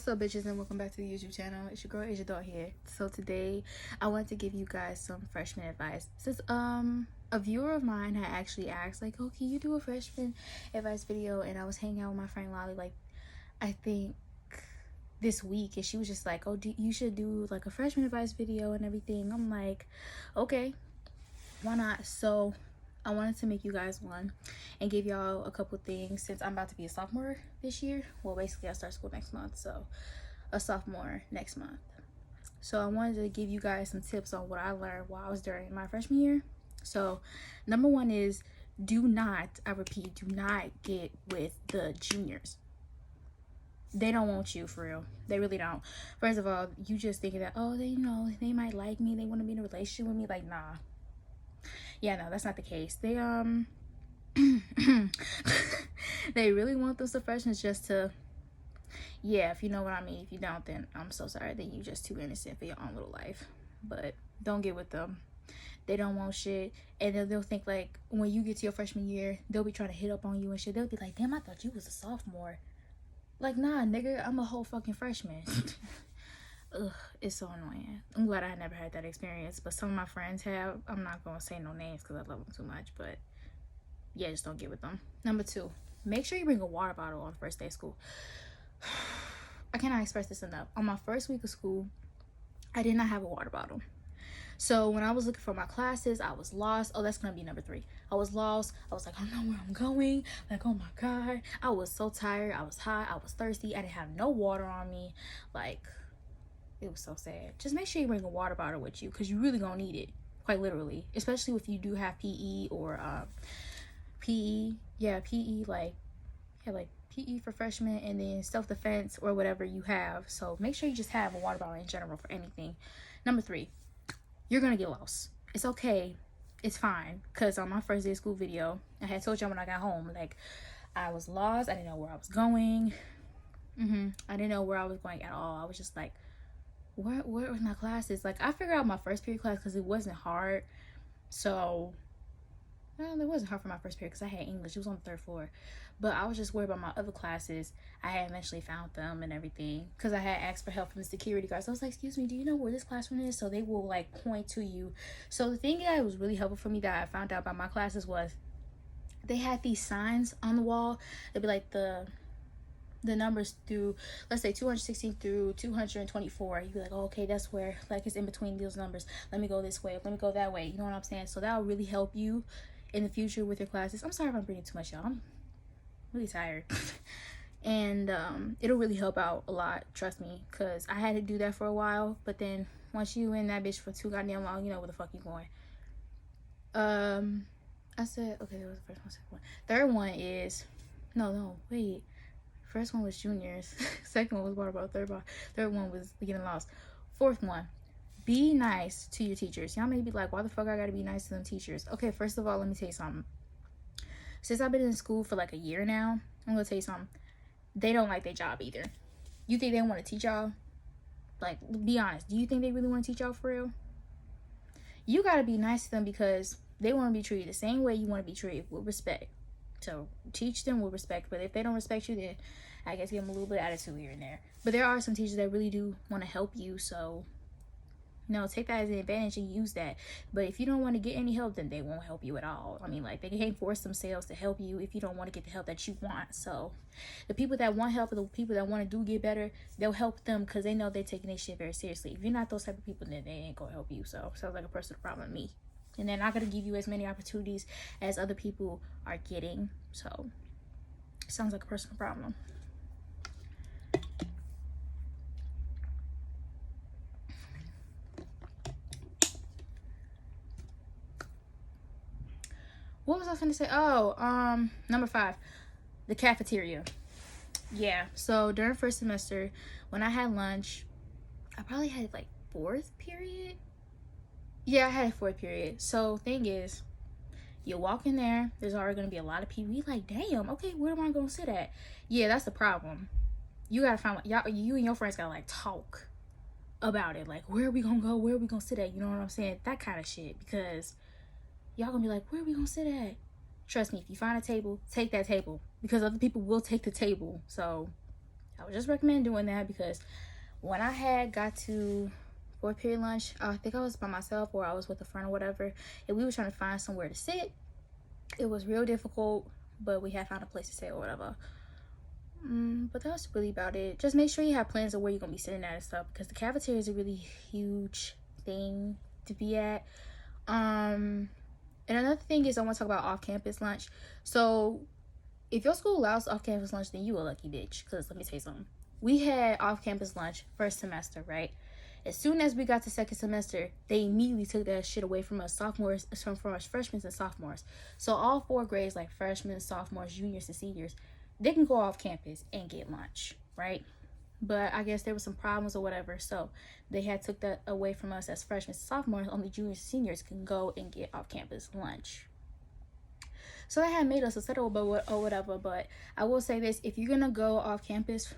What's up, bitches, and welcome back to the YouTube channel. It's your girl Asia Doll here. So today I wanted to give you guys some freshman advice. Since a viewer of mine had actually asked, like, oh, can you do a freshman advice video? And I was hanging out with my friend Lolly, like, I think this week, and she was just like, oh, you should do like a freshman advice video and everything. I'm like, okay, why not? So I wanted to make you guys one and give y'all a couple things since I'm about to be a sophomore this year. Well, basically I start school next month, so a sophomore next month. So I wanted to give you guys some tips on what I learned while I was during my freshman year. So number one is, do not, I repeat, do not get with the juniors. They don't want you, for real. They really don't. First of all, you just thinking that, oh, they might like me, they want to be in a relationship with me. Like, nah. Yeah, no, that's not the case. They they really want those freshmen just to, yeah, if you know what I mean. If you don't, then I'm so sorry. Then you just too innocent for your own little life. But don't get with them. They don't want shit. And then they'll think, like, when you get to your freshman year, they'll be trying to hit up on you and shit. They'll be like, damn, I thought you was a sophomore. Like, nah, nigga, I'm a whole fucking freshman. Ugh, it's so annoying. I'm glad I never had that experience, but some of my friends have. I'm not gonna say no names because I love them too much, but yeah, just don't get with them. Number two, make sure you bring a water bottle on the first day of school. I cannot express this enough. On my first week of school, I did not have a water bottle. So when I was looking for my classes, I was lost. Oh, that's gonna be number three. I was lost. I was like, I don't know where I'm going. Like, oh my God. I was so tired. I was hot. I was thirsty. I didn't have no water on me. Like, it was so sad. Just make sure you bring a water bottle with you because you really gonna need it, quite literally, especially if you do have PE or PE. Yeah, PE, like PE for freshmen, and then self-defense or whatever you have. So make sure you just have a water bottle in general for anything. Number three, you're gonna get lost. It's okay. It's fine. Because on my first day of school video, I had told y'all when I got home, like, I was lost. I didn't know where I was going. I didn't know where I was going at all. I was just like, where was my classes? Like, I figured out my first period class because it wasn't hard. So, well, it wasn't hard for my first period because I had English. It was on the third floor. But I was just worried about my other classes. I had eventually found them and everything because I had asked for help from the security guards. I was like, excuse me, do you know where this classroom is? So they will, like, point to you. So the thing that was really helpful for me that I found out about my classes was they had these signs on the wall. They'd be like the numbers through, let's say 216 through 224. You'd be like, oh, okay, that's where, like, it's in between those numbers. Let me go this way, let me go that way. You know what I'm saying? So that'll really help you in the future with your classes. I'm sorry if I'm bringing too much, y'all. I'm really tired. And it'll really help out a lot, trust me, because I had to do that for a while. But then once you in that bitch for too goddamn long, you know where the fuck you going. I said, okay, that was the first one. Second one. Third one is, no, wait. First one was juniors. Second one was water bottle. Third one was getting lost. Fourth one, be nice to your teachers. Y'all may be like, why the fuck I gotta be nice to them teachers? Okay, first of all, let me tell you something. Since I've been in school for like a year now, I'm gonna tell you something. They don't like their job either. You think they want to teach y'all? Like, be honest. Do you think they really want to teach y'all for real? You gotta be nice to them because they want to be treated the same way you want to be treated, with respect. So teach them with respect, but if they don't respect you, then I guess give them a little bit of attitude here and there. But there are some teachers that really do want to help you, so take that as an advantage and use that. But if you don't want to get any help, then they won't help you at all. I mean, like, they can't force themselves to help you if you don't want to get the help that you want. So the people that want help, or the people that want to do get better, they'll help them because they know they're taking their shit very seriously. If you're not those type of people, then they ain't gonna help you. So sounds like a personal problem to me. And they're not going to give you as many opportunities as other people are getting. So, sounds like a personal problem. What was I going to say? Oh, number 5. The cafeteria. Yeah, so during first semester, when I had lunch, I probably had, like, 4th period. Yeah, I had a 4th period. So thing is, you walk in there, there's already gonna be a lot of people. You like, damn, okay, where am I gonna sit at? Yeah, that's the problem. You gotta find, y'all, you and your friends gotta, like, talk about it. Like, where are we gonna go? Where are we gonna sit at? You know what I'm saying? That kind of shit. Because y'all gonna be like, where are we gonna sit at? Trust me, if you find a table, take that table. Because other people will take the table. So I would just recommend doing that, because when I had got to fourth period lunch, I think I was by myself or I was with a friend or whatever, and we were trying to find somewhere to sit. It was real difficult, but we had found a place to sit or whatever. But that's really about it. Just make sure you have plans of where you're gonna be sitting at and stuff, because the cafeteria is a really huge thing to be at. And another thing is, I want to talk about off-campus lunch. So if your school allows off-campus lunch, then you a lucky bitch, because let me tell you something. We had off-campus lunch first semester, right? As soon as we got to second semester, they immediately took that shit away from us sophomores, from us freshmen and sophomores. So all 4 grades, like freshmen, sophomores, juniors, and seniors, they can go off campus and get lunch, right? But I guess there were some problems or whatever, so they had took that away from us as freshmen and sophomores. Only juniors and seniors can go and get off campus lunch. So that had made us a settle or whatever. But I will say this: if you're gonna go off campus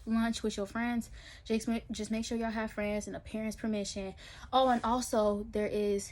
lunch with your friends, just make sure y'all have friends and the parents' permission. Oh, and also there is,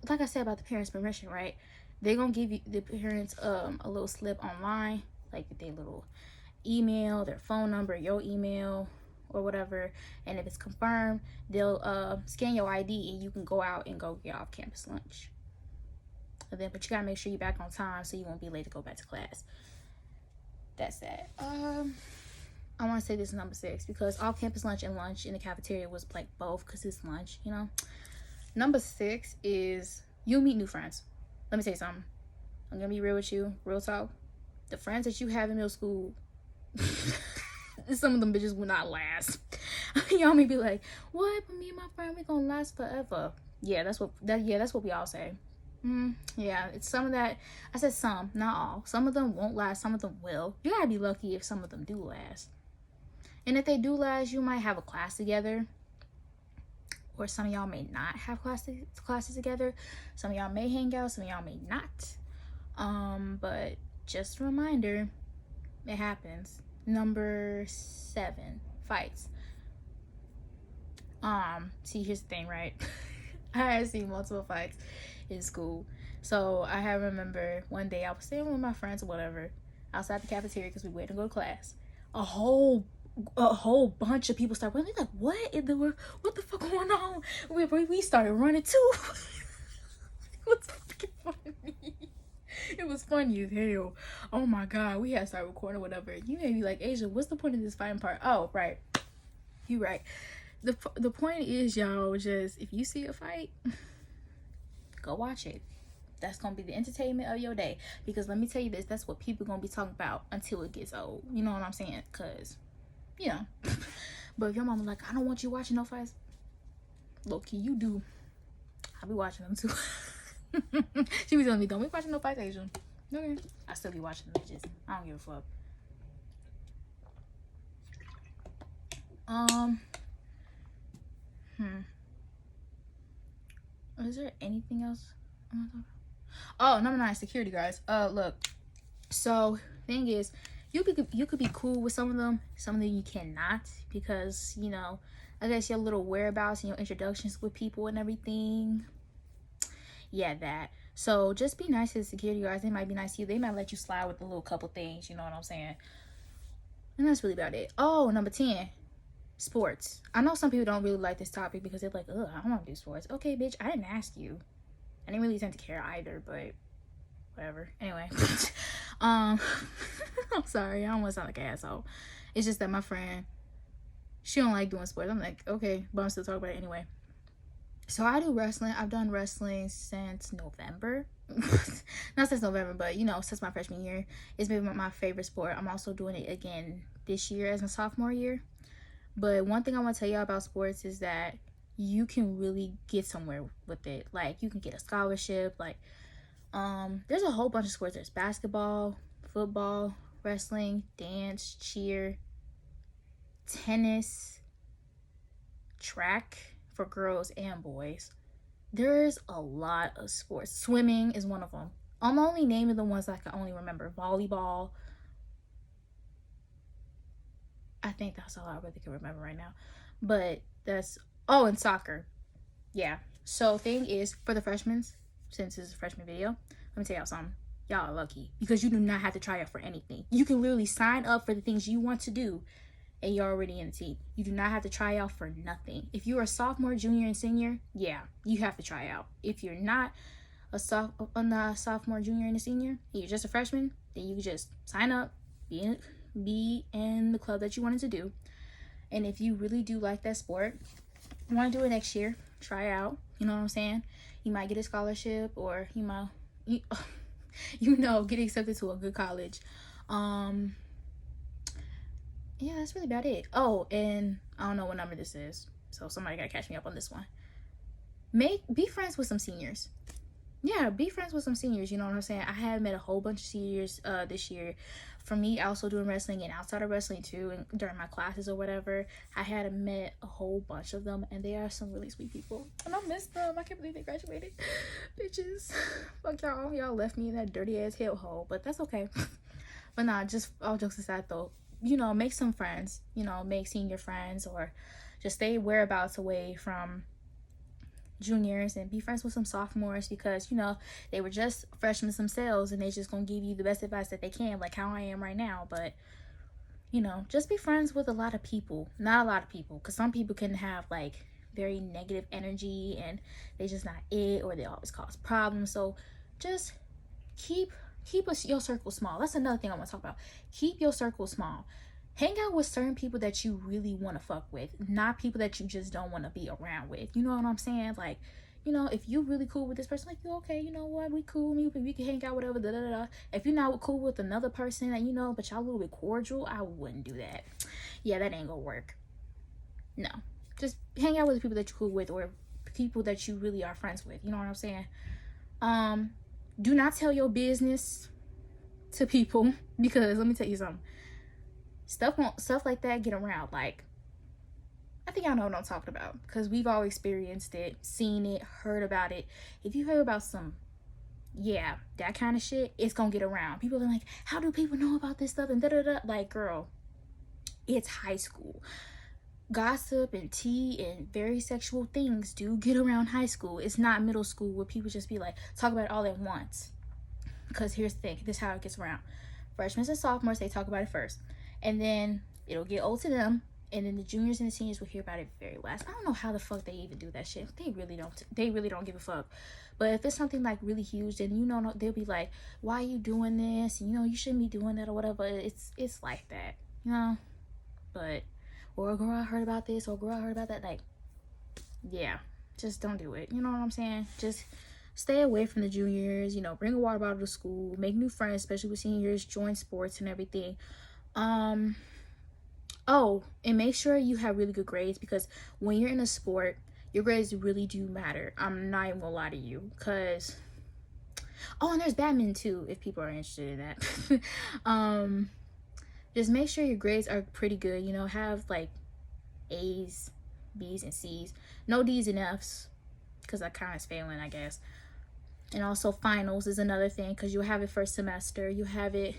like I said about the parents' permission, right? They're gonna give you, the parents, a little slip online, like their little email, their phone number, your email, or whatever. And if it's confirmed, they'll scan your ID and you can go out and go get off campus lunch. And then, but you gotta make sure you're back on time so you won't be late to go back to class. That's that. I want to say this is number 6, because off-campus lunch and lunch in the cafeteria was like both, because it's lunch, you know. Number 6 is you meet new friends. Let me tell you something. I'm gonna be real with you, real talk. The friends that you have in middle school, some of them bitches will not last. Y'all may be like, what? But me and my friend, we gonna last forever. Yeah, that's what we all say. Yeah, it's some of that. I said some, not all. Some of them won't last, some of them will. You gotta be lucky if some of them do last. And if they do last, you might have a class together. Or some of y'all may not have classes together. Some of y'all may hang out, some of y'all may not. But just a reminder, it happens. Number 7, fights. See, here's the thing, right? I had seen multiple fights in school. So I remember one day I was sitting with my friends or whatever outside the cafeteria because we waited to go to class. A whole bunch of people started running. Like, what in the world? What the fuck going on? We started running too. It was fucking funny. It was funny as hell. Oh my god, we had to start recording or whatever. You may be like, Asia, what's the point of this fighting part? Oh, right. You right. The point is, y'all, just if you see a fight, go watch it. That's gonna be the entertainment of your day. Because let me tell you this, that's what people gonna be talking about until it gets old. You know what I'm saying? Cause, you know. But if your mama like, I don't want you watching no fights, low-key, you do. I'll be watching them too. She be telling me, don't be watching no fights, Asia. Okay. I still be watching them bitches. I don't give a fuck. Is there anything else? Oh, number 9, security guards. Look. So, thing is, you could be cool with some of them you cannot, because, you know, I guess your little whereabouts and your introductions with people and everything. Yeah, that. So just be nice to the security guards. They might be nice to you. They might let you slide with a little couple things, you know what I'm saying? And that's really about it. Oh, number 10, sports. I know some people don't really like this topic because they're like, ugh, I don't want to do sports. Okay, bitch, I didn't ask you. I didn't really tend to care either, but whatever. Anyway. I'm sorry, I don't want to sound like an asshole. It's just that my friend, she don't like doing sports. I'm like, okay, but I'm still talking about it anyway. So I do wrestling. I've done wrestling since November. Not since November, but, you know, since my freshman year. It's been my favorite sport. I'm also doing it again this year as my sophomore year. But one thing I want to tell y'all about sports is that you can really get somewhere with it. Like, you can get a scholarship. Like, there's a whole bunch of sports. There's basketball, football, wrestling, dance, cheer, tennis, track for girls and boys. There's a lot of sports. Swimming is one of them. I'm only naming the ones I can only remember. Volleyball. I think that's all I really can remember right now. But that's, oh, and soccer. Yeah. So thing is, for the freshmen, since this is a freshman video, let me tell y'all something. Y'all are lucky because you do not have to try out for anything. You can literally sign up for the things you want to do and you're already in the team. You do not have to try out for nothing. If you're a sophomore, junior, and senior, yeah, you have to try out. If you're not a sophomore, junior, and a senior, and you're just a freshman, then you can just sign up, be in the club that you wanted to do. And if you really do like that sport, you want to do it next year, try out. You know what I'm saying? You might get a scholarship, or you might, get accepted to a good college. Yeah, that's really about it. Oh, and I don't know what number this is, so somebody gotta catch me up on this one. Be friends with some seniors. Yeah, be friends with some seniors. You know what I'm saying? I have met a whole bunch of seniors this year. For me, also doing wrestling and outside of wrestling too, and during my classes or whatever, I had met a whole bunch of them, and they are some really sweet people. And I miss them. I can't believe they graduated. Bitches. Fuck y'all. Y'all left me in that dirty ass hellhole, but that's okay. But nah, just all jokes aside though, make some friends. Make senior friends, or just stay whereabouts away from juniors, and be friends with some sophomores, because they were just freshmen themselves, and they just gonna give you the best advice that they can, like how I am right now. But just be friends with a lot of people, not a lot of people, because some people can have like very negative energy, and they just not it, or they always cause problems. So just keep your circle small. That's another thing I want to talk about. Keep your circle small. Hang out with certain people that you really want to fuck with, not people that you just don't want to be around with. You know what I'm saying? Like, if you really cool with this person, like, you okay, you know what, we cool, we can hang out, whatever, da da da. If you're not cool with another person that but y'all a little bit cordial, I wouldn't do that. Yeah, that ain't gonna work. No, just hang out with the people that you're cool with, or people that you really are friends with. You know what I'm saying? Do not tell your business to people, because let me tell you something. Stuff like that get around. Like, I think y'all know what I'm talking about, because we've all experienced it, seen it, heard about it. If you hear about that kind of shit, it's gonna get around. People are like, how do people know about this stuff, and da da da. Like, girl, it's high school. Gossip and tea and very sexual things do get around high school. It's not middle school, where people just be like, talk about it all at once. Because here's the thing, this is how it gets around. Freshmen and sophomores, they talk about it first, and then it'll get old to them, and then the juniors and the seniors will hear about it very last. I don't know how the fuck they even do that shit. They really don't give a fuck. But if it's something like really huge, then they'll be like, why are you doing this? You shouldn't be doing that, or whatever. It's like that, but, or girl, I heard about this, or girl, I heard about that. Like, yeah, just don't do it. You know what I'm saying? Just stay away from the juniors. Bring a water bottle to school, make new friends, especially with seniors, join sports and everything. Oh, and make sure you have really good grades, because when you're in a sport, your grades really do matter. I'm not even gonna lie to you, because and there's badminton too, if people are interested in that. Just make sure your grades are pretty good. Have like A's, B's, and C's. No D's and F's, because that kind of failing, I guess. And also finals is another thing, because you'll have it first semester. You'll have it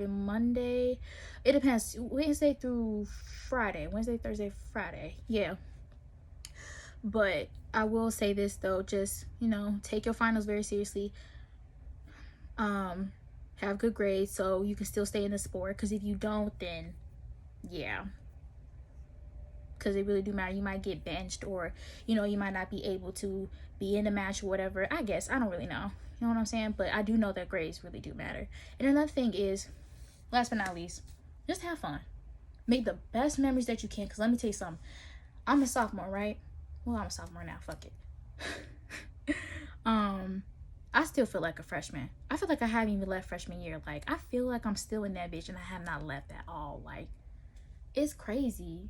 Monday. It depends. Wednesday through Friday. Wednesday, Thursday, Friday. Yeah. But I will say this though, just, take your finals very seriously. Have good grades so you can still stay in the sport, because if you don't, then yeah, because it really do matter. You might get benched, or you might not be able to be in the match or whatever. I guess I don't really know, you know what I'm saying? But I do know that grades really do matter. And another thing is, last but not least, just have fun. Make the best memories that you can, because let me tell you something. I'm a sophomore, right? Well, I'm a sophomore now, fuck it. I still feel like a freshman. I feel like I haven't even left freshman year. Like, I feel like I'm still in that bitch, and I have not left at all. Like, it's crazy.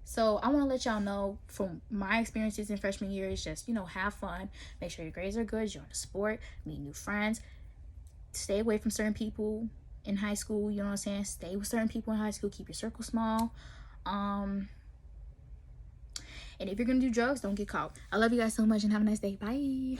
So I want to let y'all know, from my experiences in freshman year, is just, have fun. Make sure your grades are good. Join a sport. Meet new friends. Stay away from certain people in high school. You know what I'm saying? Stay with certain people in high school. Keep your circle small. And if you're going to do drugs, don't get caught. I love you guys so much, and have a nice day. Bye.